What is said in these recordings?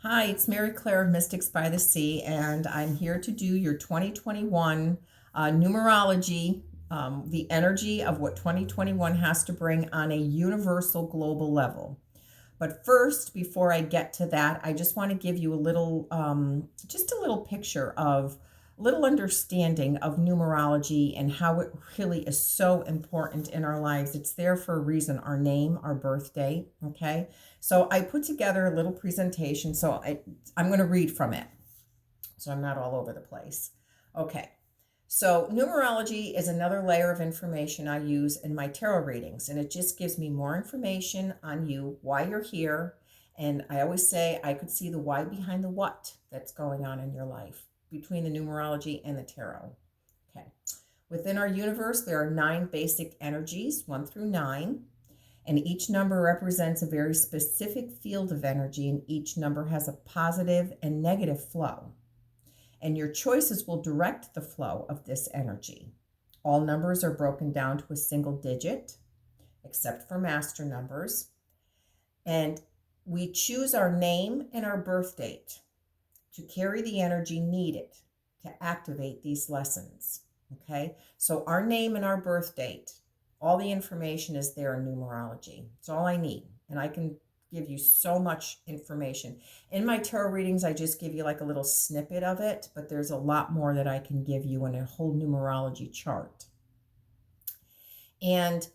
Hi, it's Mary Claire of Mystics by the Sea, and I'm here to do your 2021 numerology, the energy of what 2021 has to bring on a universal global level. But first, before I get to that, I just want to give you a little, just a little picture of, a little understanding of numerology and how it really is so important in our lives. It's there for a reason, our name, our birth date, okay? So I put together a little presentation, I'm going to read from it so I'm not all over the place. Okay. So, numerology is another layer of information I use in my tarot readings, and it just gives me more information on you, why you're here. And I always say I could see the why behind the what that's going on in your life between the numerology and the tarot. Okay. Within our universe, there are 9 basic energies, 1 through 9, and each number represents a very specific field of energy, and each number has a positive and negative flow, and your choices will direct the flow of this energy. All numbers are broken down to a single digit, except for master numbers. And we choose our name and our birth date to carry the energy needed to activate these lessons. Okay, so our name and our birth date, all the information is there in numerology. It's all I need. And I can give you so much information. In my tarot readings, I just give you like a little snippet of it, but there's a lot more that I can give you in a whole numerology chart. And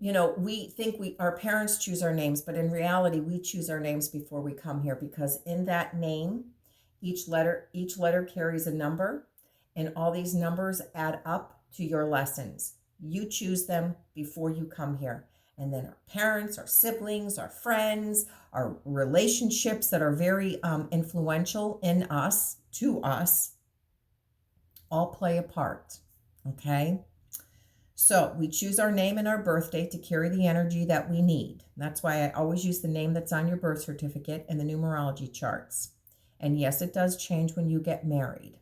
we think our parents choose our names, but in reality, we choose our names before we come here, because in that name, each letter carries a number, and all these numbers add up to your lessons. You choose them before you come here. And then our parents, our siblings, our friends, our relationships that are very influential in us, to us, all play a part. Okay? So we choose our name and our birth date to carry the energy that we need. That's why I always use the name that's on your birth certificate and the numerology charts. And yes, it does change when you get married.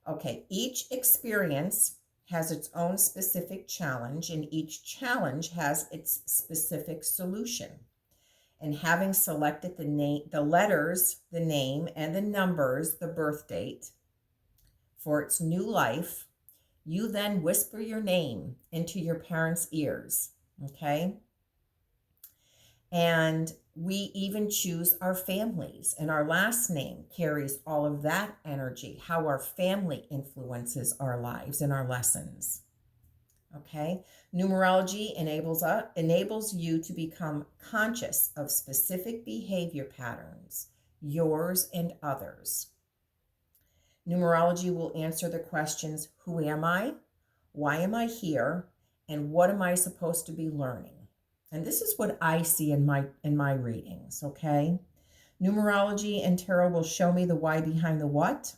Okay, each experience has its own specific challenge, and each challenge has its specific solution. And having selected the name, the letters, the name, and the numbers, the birth date, for its new life, you then whisper your name into your parents' ears, okay? And we even choose our families, and our last name carries all of that energy, how our family influences our lives and our lessons. Okay? Numerology enables you to become conscious of specific behavior patterns, yours and others. Numerology will answer the questions, who am I? Why am I here? And what am I supposed to be learning? And this is what I see in my readings, okay? Numerology and tarot will show me the why behind the what.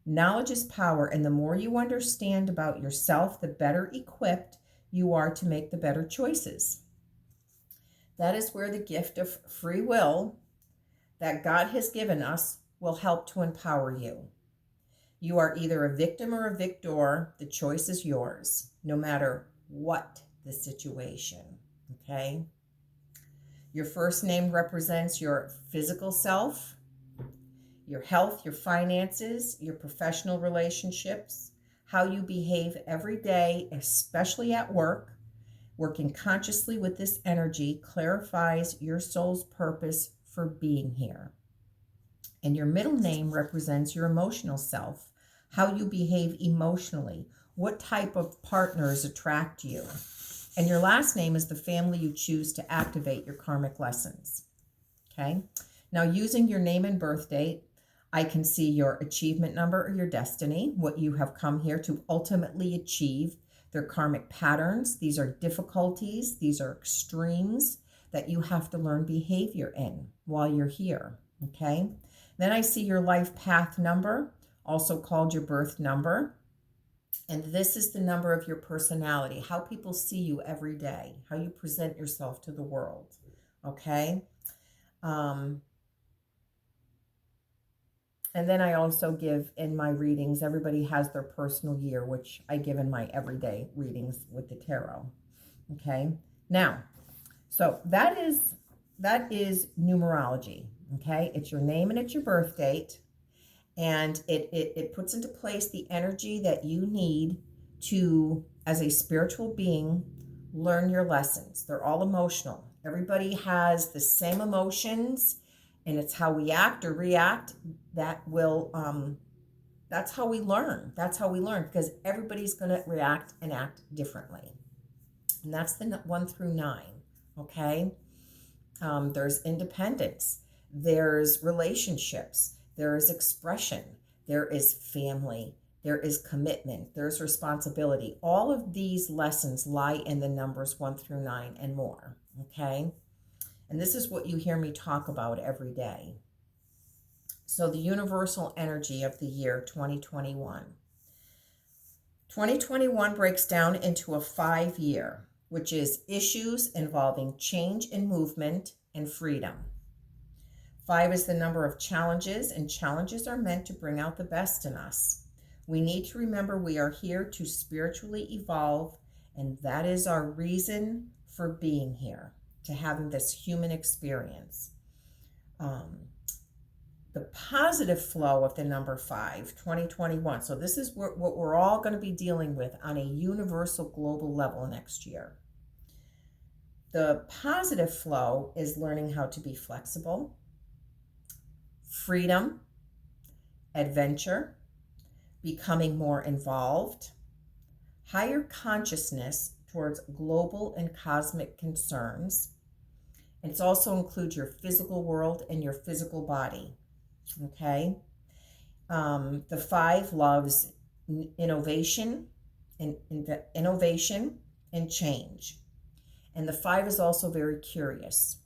Knowledge is power, and the more you understand about yourself, the better equipped you are to make the better choices. That is where the gift of free will that God has given us will help to empower you. You are either a victim or a victor. The choice is yours, no matter what the situation. Okay? Your first name represents your physical self, your health, your finances, your professional relationships, how you behave every day, especially at work. Working consciously with this energy clarifies your soul's purpose for being here. And your middle name represents your emotional self, how you behave emotionally, what type of partners attract you. And your last name is the family you choose to activate your karmic lessons. Okay? Now, using your name and birth date, I can see your achievement number or your destiny, what you have come here to ultimately achieve. They're karmic patterns. These are difficulties. These are extremes that you have to learn behavior in while you're here. Okay? Then I see your life path number, also called your birth number. And this is the number of your personality, how people see you every day, how you present yourself to the world. Okay? And then I also give in my readings, everybody has their personal year, which I give in my everyday readings with the tarot. Okay? Now, so that is numerology. Okay, it's your name and it's your birth date, and it puts into place the energy that you need to, as a spiritual being, learn your lessons. They're all emotional. Everybody has the same emotions, and it's how we act or react that will that's how we learn. That's how we learn, because everybody's going to react and act differently. And that's the 1 through 9. Okay. There's independence, there's relationships, there is expression, there is family, there is commitment, there's responsibility. All of these lessons lie in the numbers 1 through 9 and more. Okay. And this is what you hear me talk about every day. So, the universal energy of the year 2021. 2021 breaks down into a 5 year, which is issues involving change and movement and freedom. 5 is the number of challenges, and challenges are meant to bring out the best in us. We need to remember we are here to spiritually evolve, and that is our reason for being here, to having this human experience. The positive flow of the number 5, 2021. So this is what we're all going to be dealing with on a universal global level next year. The positive flow is learning how to be flexible, freedom, adventure, becoming more involved, higher consciousness towards global and cosmic concerns. And it also includes your physical world and your physical body. Okay. The 5 loves innovation and innovation and change. And the 5 is also very curious.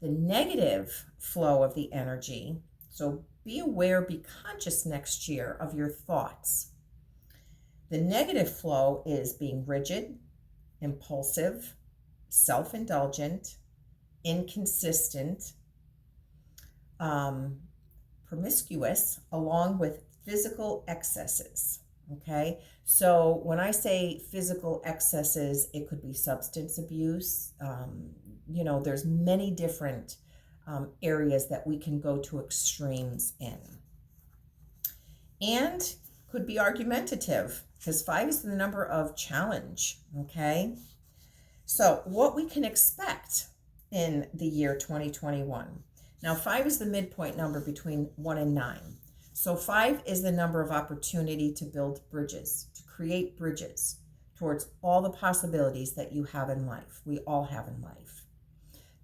The negative flow of the energy, so be aware, be conscious next year of your thoughts. The negative flow is being rigid, impulsive, self-indulgent, inconsistent, promiscuous, along with physical excesses. Okay, so when I say physical excesses, it could be substance abuse. There's many different areas that we can go to extremes in. And could be argumentative, because 5 is the number of challenge. Okay, so what we can expect in the year 2021. Now, 5 is the midpoint number between 1 and 9. So 5 is the number of opportunity to build bridges, to create bridges towards all the possibilities that you have in life. We all have in life.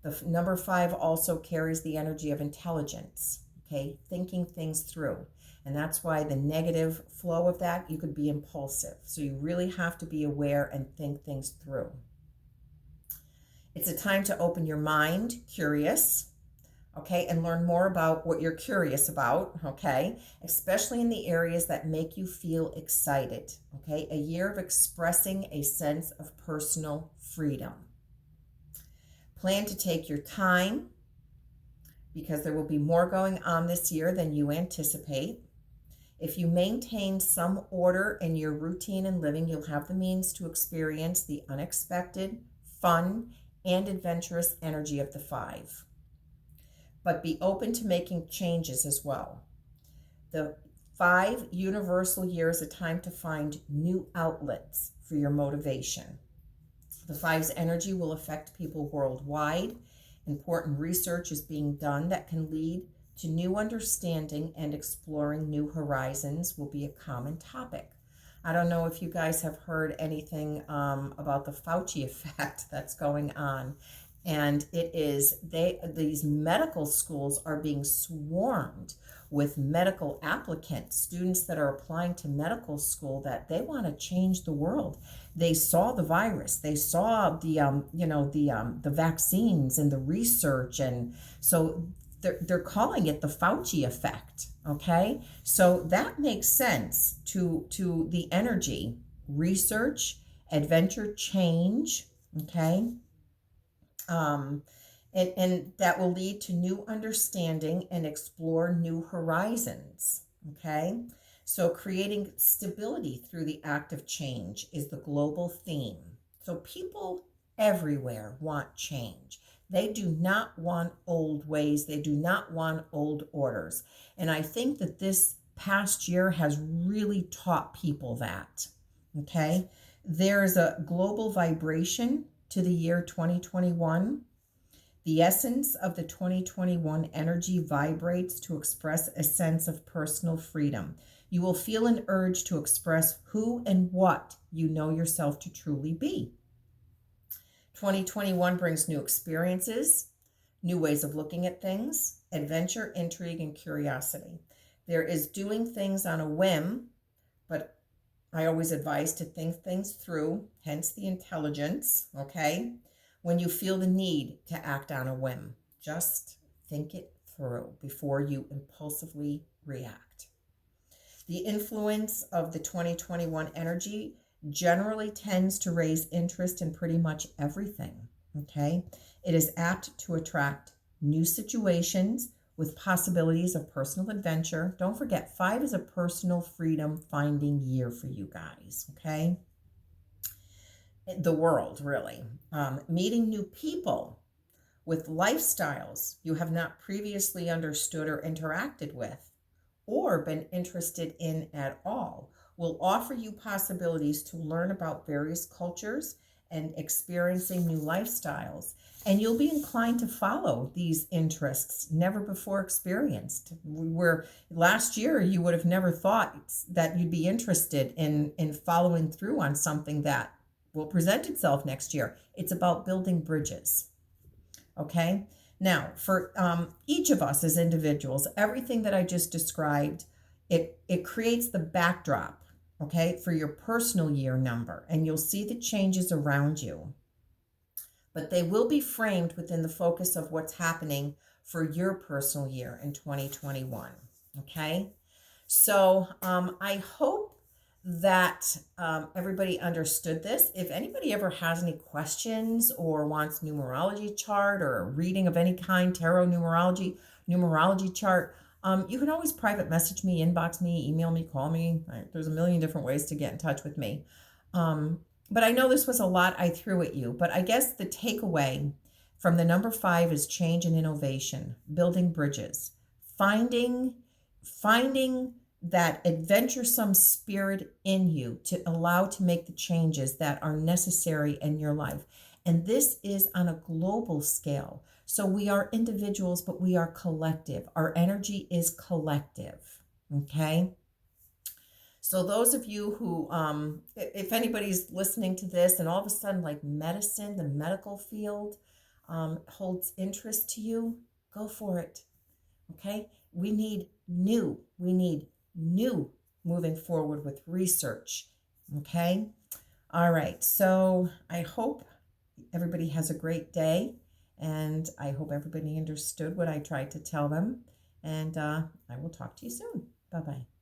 The number 5 also carries the energy of intelligence, okay, thinking things through. And that's why the negative flow of that, you could be impulsive. So you really have to be aware and think things through. It's a time to open your mind, curious, okay, and learn more about what you're curious about, okay, especially in the areas that make you feel excited, okay, a year of expressing a sense of personal freedom. Plan to take your time, because there will be more going on this year than you anticipate. If you maintain some order in your routine and living, you'll have the means to experience the unexpected, fun, and adventurous energy of the 5. But be open to making changes as well. The 5 universal year is a time to find new outlets for your motivation. The 5's energy will affect people worldwide. Important research is being done that can lead to new understanding, and exploring new horizons will be a common topic. I don't know if you guys have heard anything about the Fauci effect that's going on. And it is, these medical schools are being swarmed with medical applicants, students that are applying to medical school, that they want to change the world. They saw the virus, they saw the vaccines and the research, and so they're calling it the Fauci effect. Okay, so that makes sense to the energy, research, adventure, change. Okay. And that will lead to new understanding and explore new horizons. Okay, so creating stability through the act of change is the global theme. So people everywhere want change. They do not want old ways. They do not want old orders. And I think that this past year has really taught people that. Okay. There's a global vibration to the year 2021. The essence of the 2021 energy vibrates to express a sense of personal freedom. You will feel an urge to express who and what you know yourself to truly be. 2021 brings new experiences, new ways of looking at things, adventure, intrigue, and curiosity. There is doing things on a whim, but I always advise to think things through, hence the intelligence, okay? When you feel the need to act on a whim, just think it through before you impulsively react. The influence of the 2021 energy generally tends to raise interest in pretty much everything, okay? It is apt to attract new situations with possibilities of personal adventure. Don't forget, 5 is a personal freedom finding year for you guys, okay? The world, really. Meeting new people with lifestyles you have not previously understood or interacted with or been interested in at all will offer you possibilities to learn about various cultures and experiencing new lifestyles. And you'll be inclined to follow these interests never before experienced. Where last year you would have never thought that you'd be interested in following through on something that will present itself next year. It's about building bridges. Okay. Now, for each of us as individuals, everything that I just described, it creates the backdrop, okay, for your personal year number, and you'll see the changes around you. But they will be framed within the focus of what's happening for your personal year in 2021. Okay. So I hope that everybody understood this. If anybody ever has any questions or wants numerology chart or a reading of any kind, tarot numerology chart, you can always private message me, inbox me, email me, call me. There's a million different ways to get in touch with me. But I know this was a lot I threw at you, but I guess the takeaway from the number 5 is change and innovation, building bridges, finding that adventuresome spirit in you to allow to make the changes that are necessary in your life. And this is on a global scale. So we are individuals, but we are collective. Our energy is collective. Okay. So those of you who, if anybody's listening to this and all of a sudden like medicine, the medical field holds interest to you, go for it. Okay. We need new moving forward with research. Okay. All right. So I hope everybody has a great day, and I hope everybody understood what I tried to tell them. And I will talk to you soon. Bye-bye.